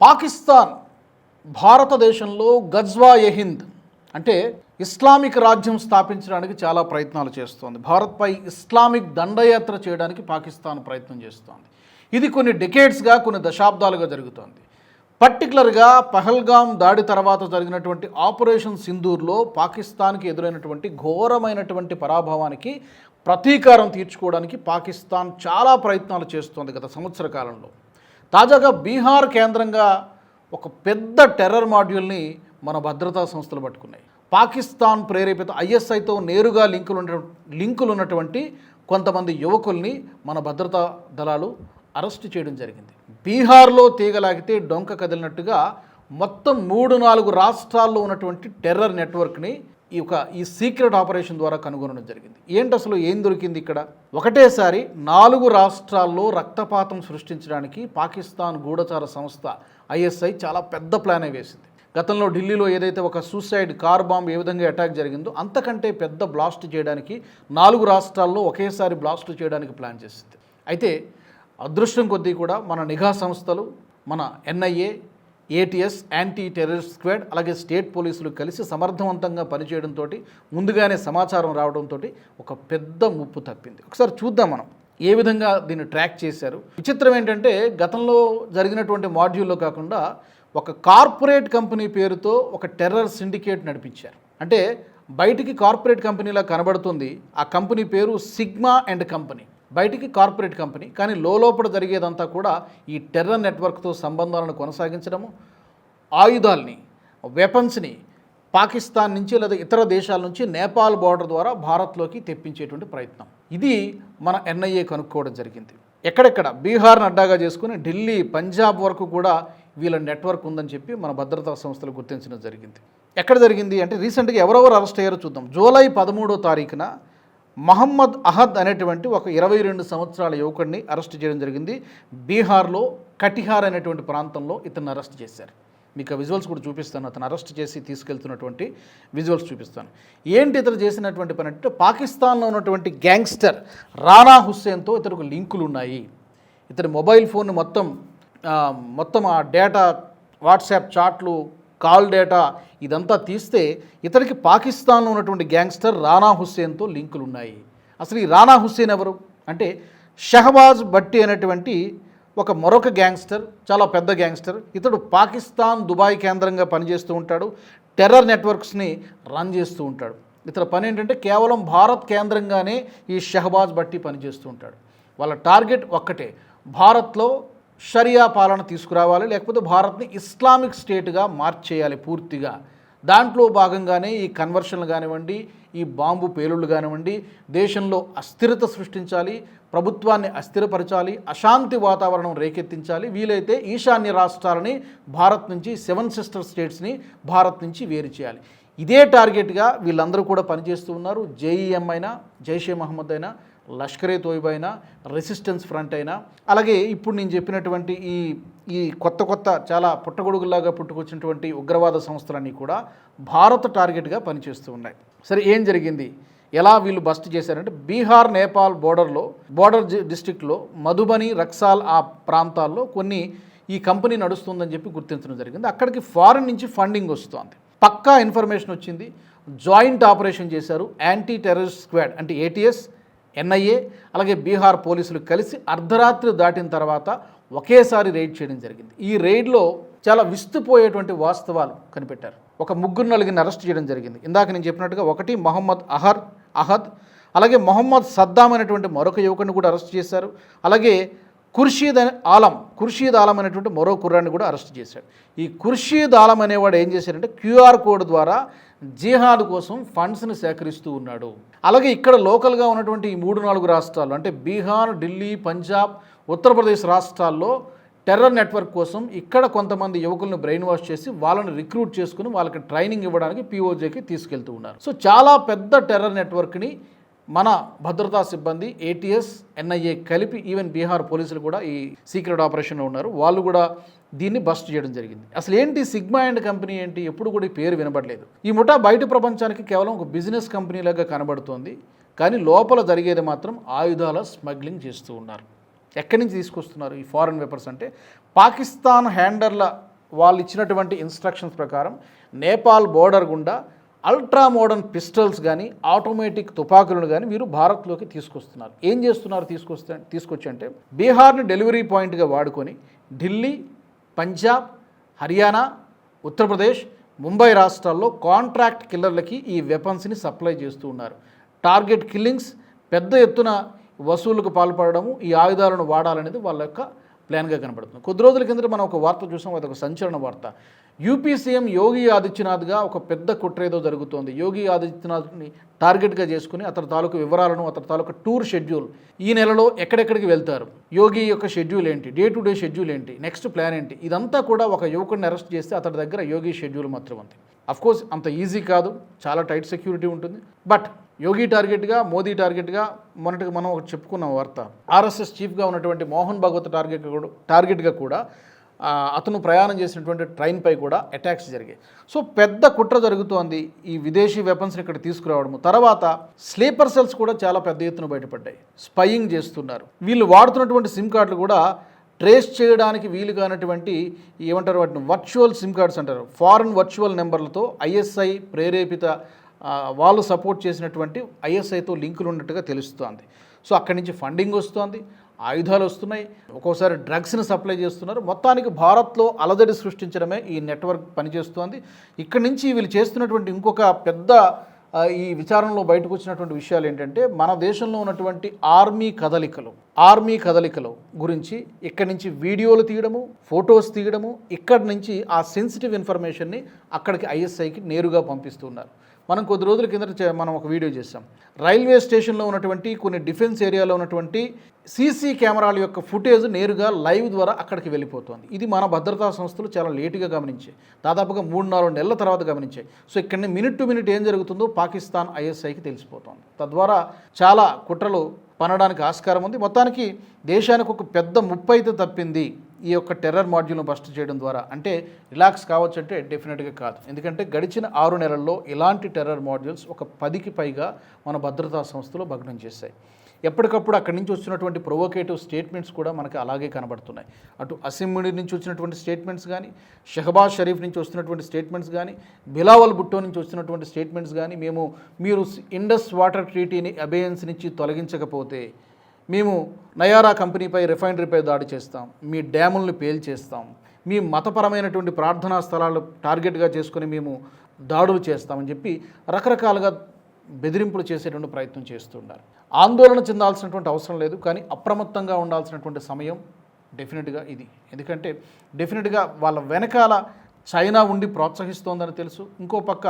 పాకిస్తాన్ భారతదేశంలో గజ్వా-ఎ-హింద్ అంటే ఇస్లామిక్ రాజ్యం స్థాపించడానికి చాలా ప్రయత్నాలు చేస్తోంది. భారత్పై ఇస్లామిక్ దండయాత్ర చేయడానికి పాకిస్తాన్ ప్రయత్నం చేస్తోంది. ఇది కొన్ని డెకేడ్స్గా, కొన్ని దశాబ్దాలుగా జరుగుతోంది. పర్టికులర్గా పహల్గామ్ దాడి తర్వాత జరిగినటువంటి ఆపరేషన్ సింధూర్లో పాకిస్తాన్కి ఎదురైనటువంటి ఘోరమైనటువంటి పరాభవానికి ప్రతీకారం తీర్చుకోవడానికి పాకిస్తాన్ చాలా ప్రయత్నాలు చేస్తోంది గత సంవత్సర కాలంలో. తాజాగా బీహార్ కేంద్రంగా ఒక పెద్ద టెర్రర్ మాడ్యూల్ని మన భద్రతా సంస్థలు పట్టుకున్నాయి. పాకిస్తాన్ ప్రేరేపిత ఐఎస్ఐతో నేరుగా లింకులు ఉన్నటువంటి కొంతమంది యువకుల్ని మన భద్రతా దళాలు అరెస్టు చేయడం జరిగింది. బీహార్లో తీగలాగితే డొంక కదిలినట్టుగా మొత్తం 3-4 రాష్ట్రాల్లో ఉన్నటువంటి టెర్రర్ నెట్వర్క్ని ఈ సీక్రెట్ ఆపరేషన్ ద్వారా కనుగొనడం జరిగింది. ఏంటి అసలు ఏం దొరికింది ఇక్కడ? ఒకటేసారి 4 రాష్ట్రాల్లో రక్తపాతం సృష్టించడానికి పాకిస్తాన్ గూఢచార సంస్థ ఐఎస్ఐ చాలా పెద్ద ప్లానే వేసింది. గతంలో ఢిల్లీలో ఏదైతే ఒక సూసైడ్ కార్ బాంబ్ ఏ విధంగా అటాక్ జరిగిందో అంతకంటే పెద్ద బ్లాస్ట్ చేయడానికి 4 రాష్ట్రాల్లో ఒకేసారి బ్లాస్ట్ చేయడానికి ప్లాన్ చేసింది. అయితే అదృష్టం కొద్దీ కూడా మన నిఘా సంస్థలు, మన NIA, ATS, anti terrorist squad, అలాగే స్టేట్ పోలీసులు కలిసి సమర్థవంతంగా పనిచేయడంతో, ముందుగానే సమాచారం రావడంతో ఒక పెద్ద ముప్పు తప్పింది. ఒకసారి చూద్దాం మనం ఏ విధంగా దీన్ని ట్రాక్ చేశారు. విచిత్రం ఏంటంటే గతంలో జరిగినటువంటి మాడ్యూల్లో కాకుండా ఒక కార్పొరేట్ కంపెనీ పేరుతో ఒక టెర్రర్ సిండికేట్ నడిపించారు. అంటే బయటికి కార్పొరేట్ కంపెనీలా కనబడుతుంది. ఆ కంపెనీ పేరు సిగ్మా అండ్ కంపెనీ. బయటికి కార్పొరేట్ కంపెనీ, కానీ లోపల జరిగేదంతా కూడా ఈ టెర్రర్ నెట్వర్క్తో సంబంధాలను కొనసాగించడము, ఆయుధాలని, వెపన్స్ని పాకిస్తాన్ నుంచి లేదా ఇతర దేశాల నుంచి నేపాల్ బార్డర్ ద్వారా భారత్లోకి తెప్పించేటువంటి ప్రయత్నం. ఇది మన ఎన్ఐఏ కనుక్కోవడం జరిగింది. ఎక్కడెక్కడ బీహార్ని అడ్డాగా చేసుకుని ఢిల్లీ, పంజాబ్ వరకు కూడా వీళ్ళ నెట్వర్క్ ఉందని చెప్పి మన భద్రతా సంస్థలు గుర్తించడం జరిగింది. ఎక్కడ జరిగింది అంటే రీసెంట్గా ఎవరెవరు అరెస్ట్ అయ్యారో చూద్దాం. జూలై 13వ తారీఖున మహమ్మద్ అహద్ అనేటువంటి ఒక 22 సంవత్సరాల యువకుడిని అరెస్ట్ చేయడం జరిగింది. బీహార్లో కటిహార్ అనేటువంటి ప్రాంతంలో ఇతన్ని అరెస్ట్ చేశారు. మీకు ఆ విజువల్స్ కూడా చూపిస్తాను. అతను అరెస్ట్ చేసి తీసుకెళ్తున్నటువంటి విజువల్స్ చూపిస్తాను. ఏంటి ఇతను చేసినటువంటి పని అంటే పాకిస్తాన్లో ఉన్నటువంటి గ్యాంగ్స్టర్ రానా హుస్సేన్తో ఇతనికి లింకులు ఉన్నాయి. ఇతని మొబైల్ ఫోన్ మొత్తం ఆ డేటా, వాట్సాప్ చాట్లు, కాల్ డేటా ఇదంతా తీస్తే ఇతనికి పాకిస్తాన్లో ఉన్నటువంటి గ్యాంగ్స్టర్ రానా హుస్సేన్తో లింకులు ఉన్నాయి. అసలు ఈ రానా హుస్సేన్ ఎవరు అంటే షహబాజ్ భట్టి అనేటువంటి మరొక గ్యాంగ్స్టర్, చాలా పెద్ద గ్యాంగ్స్టర్. ఇతడు పాకిస్తాన్ దుబాయ్ కేంద్రంగా పనిచేస్తూ ఉంటాడు. టెర్రర్ నెట్వర్క్స్ని రన్ చేస్తూ ఉంటాడు. ఇతని పని ఏంటంటే కేవలం భారత్ కేంద్రంగానే ఈ షహబాజ్ భట్టి పనిచేస్తూ ఉంటాడు. వాళ్ళ టార్గెట్ ఒక్కటే, భారత్లో షరియా పాలన తీసుకురావాలి, లేకపోతే భారత్ని ఇస్లామిక్ స్టేట్గా మార్చేయాలి పూర్తిగా. దాంట్లో భాగంగానే ఈ కన్వర్షన్లు కానివ్వండి, ఈ బాంబు పేలుళ్ళు కానివ్వండి, దేశంలో అస్థిరత సృష్టించాలి, ప్రభుత్వాన్ని అస్థిరపరచాలి, అశాంతి వాతావరణం రేకెత్తించాలి, వీలైతే ఈశాన్య రాష్ట్రాలని భారత్ నుంచి, 7 సిస్టర్ స్టేట్స్ని భారత్ నుంచి వేరు చేయాలి. ఇదే టార్గెట్గా వీళ్ళందరూ కూడా పనిచేస్తూ ఉన్నారు. జేఈఎం అయినా, జైషే మహమ్మద్ అయినా, లష్కరే తోయిబా అయినా, రెసిస్టెన్స్ ఫ్రంట్ అయినా, అలాగే ఇప్పుడు నేను చెప్పినటువంటి ఈ కొత్త చాలా పుట్టగొడుగులాగా పుట్టుకొచ్చినటువంటి ఉగ్రవాద సంస్థలన్నీ కూడా భారత్ టార్గెట్గా పనిచేస్తూ ఉన్నాయి. సరే, ఏం జరిగింది, ఎలా వీళ్ళు బస్ట్ చేశారంటే బీహార్ నేపాల్ బోర్డర్ డిస్ట్రిక్ట్లో మధుబని, రక్సాల్ ఆ ప్రాంతాల్లో ఈ కంపెనీ నడుస్తుందని చెప్పి గుర్తించడం జరిగింది. అక్కడికి ఫారిన్ నుంచి ఫండింగ్ వస్తుంది. పక్కా ఇన్ఫర్మేషన్ వచ్చింది. జాయింట్ ఆపరేషన్ చేశారు. యాంటీ టెర్రరిస్ట్ స్క్వాడ్ అంటే ఏటీఎస్, ఎన్ఐఏ, అలాగే బీహార్ పోలీసులు కలిసి అర్ధరాత్రి దాటిన తర్వాత ఒకేసారి రైడ్ చేయడం జరిగింది. ఈ రైడ్లో చాలా విస్తుపోయేటువంటి వాస్తవాలు కనిపెట్టారు. 3-4 అరెస్ట్ చేయడం జరిగింది. ఇందాక నేను చెప్పినట్టుగా ఒకటి మహమ్మద్ అహద్, అలాగే మొహమ్మద్ సద్దాం అనేటువంటి మరొక యువకుడిని కూడా అరెస్ట్ చేశారు. అలాగే ఖుర్షీద్ ఆలం అనేటువంటి మరో కుర్రాన్ని కూడా అరెస్ట్ చేశాడు. ఈ ఖుర్షీద్ ఆలం అనేవాడు ఏం చేశాడంటే క్యూఆర్ కోడ్ ద్వారా జిహాద్ కోసం ఫండ్స్ని సేకరిస్తూ ఉన్నాడు. అలాగే ఇక్కడ లోకల్గా ఉన్నటువంటి ఈ 3-4 రాష్ట్రాలు అంటే బీహార్, ఢిల్లీ, పంజాబ్, ఉత్తరప్రదేశ్ రాష్ట్రాల్లో టెర్రర్ నెట్వర్క్ కోసం ఇక్కడ కొంతమంది యువకులను బ్రెయిన్ వాష్ చేసి వాళ్ళని రిక్రూట్ చేసుకుని వాళ్ళకి ట్రైనింగ్ ఇవ్వడానికి పీఓజేకి తీసుకెళ్తూ ఉన్నారు. సో చాలా పెద్ద టెర్రర్ నెట్వర్క్ని మన భద్రతా సిబ్బంది, ఏటీఎస్, ఎన్ఐఏ కలిపి, ఈవెన్ బీహార్ పోలీసులు కూడా ఈ సీక్రెట్ ఆపరేషన్లో ఉన్నారు. వాళ్ళు కూడా దీన్ని బస్ట్ చేయడం జరిగింది. అసలు ఏంటి సిగ్మా అండ్ కంపెనీ ఏంటి? ఎప్పుడు కూడా ఈ పేరు వినబడలేదు. ఈ ముఠా బయట ప్రపంచానికి కేవలం ఒక బిజినెస్ కంపెనీలాగా కనబడుతోంది, కానీ లోపల జరిగేది మాత్రం ఆయుధాల స్మగ్లింగ్ చేస్తూ ఉన్నారు. ఎక్కడి నుంచి తీసుకొస్తున్నారు ఈ ఫారెన్ వెపన్స్ అంటే పాకిస్తాన్ హ్యాండర్ల వాళ్ళు ఇచ్చినటువంటి ఇన్స్ట్రక్షన్స్ ప్రకారం నేపాల్ బోర్డర్ గుండా అల్ట్రా మోడర్న్ పిస్టల్స్ కానీ ఆటోమేటిక్ తుపాకులను కానీ మీరు భారత్లోకి తీసుకొస్తున్నారు. ఏం చేస్తున్నారు తీసుకొచ్చి అంటే బీహార్ని డెలివరీ పాయింట్గా వాడుకొని ఢిల్లీ, పంజాబ్, హర్యానా, ఉత్తరప్రదేశ్, ముంబై రాష్ట్రాల్లో కాంట్రాక్ట్ కిల్లర్లకి ఈ వెపన్స్ని సప్లై చేస్తూ ఉన్నారు. టార్గెట్ కిల్లింగ్స్, పెద్ద ఎత్తున వసూలుకు పాల్పడము, ఈ ఆయుధాలను వాడాలనేది వాళ్ళ యొక్క ప్లాన్గా కనబడుతుంది. కొద్ది రోజుల కిందట మనం ఒక వార్త చూసాం, అది ఒక సంచలన వార్త. యూపీ సీఎం యోగి ఆదిత్యనాథ్గా ఒక పెద్ద కుట్ర ఏదో జరుగుతోంది. యోగి ఆదిత్యనాథ్ని టార్గెట్గా చేసుకుని అతని తాలూకు వివరాలను, అతని తాలూకు టూర్ షెడ్యూల్, ఈ నెలలో ఎక్కడెక్కడికి వెళ్తారు, యోగి యొక్క షెడ్యూల్ ఏంటి, డే టు డే షెడ్యూల్ ఏంటి, నెక్స్ట్ ప్లాన్ ఏంటి, ఇదంతా కూడా ఒక యువకుడిని అరెస్ట్ చేస్తే అతని దగ్గర యోగి షెడ్యూల్ మాత్రం ఉంది. అఫ్కోర్స్ అంత ఈజీ కాదు, చాలా టైట్ సెక్యూరిటీ ఉంటుంది. బట్ యోగి టార్గెట్గా, మోదీ టార్గెట్గా, మొన్నటికి మనం ఒకటి చెప్పుకున్నాం వార్త, ఆర్ఎస్ఎస్ చీఫ్గా ఉన్నటువంటి మోహన్ భాగవత్ టార్గెట్గా కూడా అతను ప్రయాణం చేసినటువంటి ట్రైన్పై కూడా అటాక్స్ జరిగాయి. సో పెద్ద కుట్ర జరుగుతోంది ఈ విదేశీ వెపన్స్ని ఇక్కడ తీసుకురావడము. తర్వాత స్లీపర్ సెల్స్ కూడా చాలా పెద్ద ఎత్తున బయటపడ్డాయి, స్పయింగ్ చేస్తున్నారు. వీళ్ళు వాడుతున్నటువంటి సిమ్ కార్డులు కూడా ట్రేస్ చేయడానికి వీలు కానటువంటి ఏమంటారు వాటిని వర్చువల్ సిమ్ కార్డ్స్ అంటారు. ఫారెన్ వర్చువల్ నెంబర్లతో ఐఎస్ఐ ప్రేరేపిత వాళ్ళు సపోర్ట్ చేసినటువంటి ఐఎస్ఐతో లింకులు ఉన్నట్టుగా తెలుస్తోంది. సో అక్కడి నుంచి ఫండింగ్ వస్తోంది, ఆయుధాలు వస్తున్నాయి, ఒక్కోసారి డ్రగ్స్ని సప్లై చేస్తున్నారు. మొత్తానికి భారత్లో అలజడి సృష్టించడమే ఈ నెట్వర్క్ పనిచేస్తోంది. ఇక్కడి నుంచి వీళ్ళు చేస్తున్నటువంటి ఇంకొక పెద్ద ఈ విచారణలో బయటకు వచ్చినటువంటి విషయాలు ఏంటంటే, మన దేశంలో ఉన్నటువంటి ఆర్మీ కదలికలు గురించి ఇక్కడి నుంచి వీడియోలు తీయడము, ఫొటోస్ తీయడము, ఇక్కడి నుంచి ఆ సెన్సిటివ్ ఇన్ఫర్మేషన్ని అక్కడికి ఐఎస్ఐకి నేరుగా పంపిస్తున్నారు. మనం కొద్ది రోజుల కిందట మనం ఒక వీడియో చేసాం. రైల్వే స్టేషన్లో ఉన్నటువంటి కొన్ని డిఫెన్స్ ఏరియాలో ఉన్నటువంటి సీసీ కెమెరాల యొక్క ఫుటేజ్ నేరుగా లైవ్ ద్వారా అక్కడికి వెళ్ళిపోతుంది. ఇది మన భద్రతా సంస్థలు చాలా లేటుగా గమనించాయి, దాదాపుగా 3-4 నెలల తర్వాత గమనించాయి. సో ఇక్కడనే మినిట్ టు మినిట్ ఏం జరుగుతుందో పాకిస్తాన్ ఐఎస్ఐకి తెలిసిపోతుంది. తద్వారా చాలా కుట్రలు పనడానికి ఆస్కారం ఉంది. మొత్తానికి దేశానికి ఒక పెద్ద ముప్పు అయితే తప్పింది ఈ యొక్క టెర్రర్ మాడ్యూల్ను బస్ట్ చేయడం ద్వారా. అంటే రిలాక్స్ కావచ్చు అంటే డెఫినెట్గా కాదు. ఎందుకంటే గడిచిన 6 నెలల్లో ఇలాంటి టెర్రర్ మాడ్యూల్స్ ఒక 10కి పైగా మన భద్రతా సంస్థలు భగ్నం చేశాయి. ఎప్పటికప్పుడు అక్కడి నుంచి వచ్చినటువంటి ప్రొవోకేటివ్ స్టేట్మెంట్స్ కూడా మనకి అలాగే కనబడుతున్నాయి. అటు అసెంబ్లీ నుంచి వచ్చినటువంటి స్టేట్మెంట్స్ కానీ, షహబాజ్ షరీఫ్ నుంచి వస్తున్నటువంటి స్టేట్మెంట్స్ కానీ, బిలావల్ భుట్టో నుంచి వస్తున్నటువంటి స్టేట్మెంట్స్ కానీ, మీరు ఇండస్ వాటర్ ట్రీటీని అబేయన్స్ నుంచి తొలగించకపోతే మేము నయారా కంపెనీపై రిఫైనరీపై దాడి చేస్తాం, మీ డ్యాములను పేల్చేస్తాం, మీ మతపరమైనటువంటి ప్రార్థనా స్థలాలు టార్గెట్గా చేసుకొని మేము దాడులు చేస్తామని చెప్పి రకరకాలుగా బెదిరింపులు చేసేటువంటి ప్రయత్నం చేస్తున్నారు. ఆందోళన చెందాల్సినటువంటి అవసరం లేదు, కానీ అప్రమత్తంగా ఉండాల్సినటువంటి సమయం డెఫినెట్గా ఇది. ఎందుకంటే డెఫినెట్గా వాళ్ళ వెనకాల చైనా ఉండి ప్రోత్సహిస్తోందని తెలుసు, ఇంకో పక్క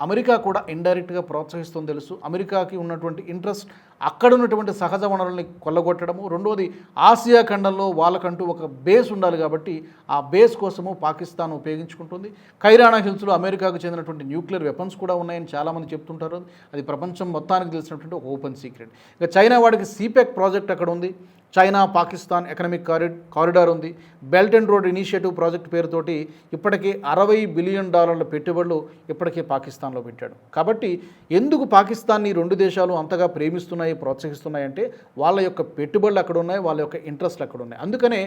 అమెరికా కూడా ఇండైరెక్ట్గా ప్రోత్సహిస్తోందని తెలుసు. అమెరికాకి ఉన్నటువంటి ఇంట్రెస్ట్ అక్కడ ఉన్నటువంటి సహజ వనరుల్ని కొల్లగొట్టడము, రెండోది ఆసియా ఖండంలో వాళ్ళకంటూ ఒక బేస్ ఉండాలి కాబట్టి ఆ బేస్ కోసము పాకిస్తాన్ ఉపయోగించుకుంటుంది. కైరానా హిల్స్లో అమెరికాకు చెందినటువంటి న్యూక్లియర్ వెపన్స్ కూడా ఉన్నాయని చాలామంది చెప్తుంటారు. అది ప్రపంచం మొత్తానికి తెలిసినటువంటి ఒక ఓపెన్ సీక్రెట్. ఇక చైనా వాడికి సిపెక్ ప్రాజెక్ట్ అక్కడ ఉంది, చైనా పాకిస్తాన్ ఎకనామిక్ కారిడార్ ఉంది, belt and road initiative project పేరుతోటి ఇప్పటికే $60 బిలియన్ పెట్టుబడులు ఇప్పటికే పాకిస్తాన్లో పెట్టాడు. కాబట్టి ఎందుకు పాకిస్తాన్ని 2 దేశాలు అంతగా ప్రేమిస్తున్నాయి, ప్రోత్సహిస్తున్నాయంటే వాళ్ళ యొక్క పెట్టుబడులు అక్కడ ఉన్నాయి, వాళ్ళ యొక్క ఇంట్రెస్ట్లు అక్కడ ఉన్నాయి. అందుకనే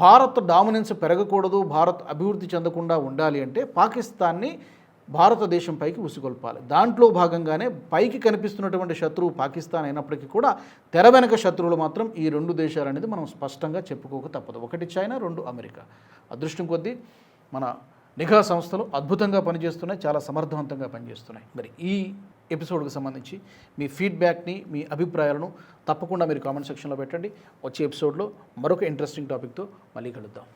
భారత్ డామినెన్స్ పెరగకూడదు, భారత్ అభివృద్ధి చెందకుండా ఉండాలి అంటే పాకిస్తాన్ని భారతదేశం పైకి ఉసిగొల్పాలి. దాంట్లో భాగంగానే పైకి కనిపిస్తున్నటువంటి శత్రువు పాకిస్తాన్ అయినప్పటికీ కూడా తెర వెనక శత్రువులు మాత్రం ఈ 2 దేశాలు అనేది మనం స్పష్టంగా చెప్పుకోక తప్పదు. 1 చైనా, 2 అమెరికా. అదృష్టం కొద్దీ మన నిఘా సంస్థలు అద్భుతంగా పనిచేస్తున్నాయి, చాలా సమర్థవంతంగా పనిచేస్తున్నాయి. మరి ఈ ఎపిసోడ్కి సంబంధించి మీ ఫీడ్బ్యాక్ని, మీ అభిప్రాయాలను తప్పకుండా మీరు కామెంట్ సెక్షన్లో పెట్టండి. వచ్చే ఎపిసోడ్లో మరొక ఇంట్రెస్టింగ్ టాపిక్తో మళ్ళీ కలుద్దాం.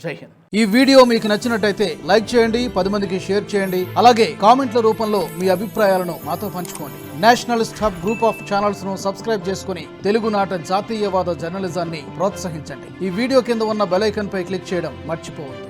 జై హింద్. ఈ వీడియో మీకు నచ్చినట్టయితే లైక్ చేయండి, 10 మందికి షేర్ చేయండి. అలాగే కామెంట్ల రూపంలో మీ అభిప్రాయాలను మాతో పంచుకోండి. Nationalist hub group of channels ను సబ్స్క్రైబ్ చేసుకుని తెలుగునాట జాతీయవాద జర్నలిజాన్ని ప్రోత్సహించండి. ఈ వీడియో కింద ఉన్న బెల్ ఐకాన్ పై క్లిక్ చేయడం మర్చిపోవద్దు.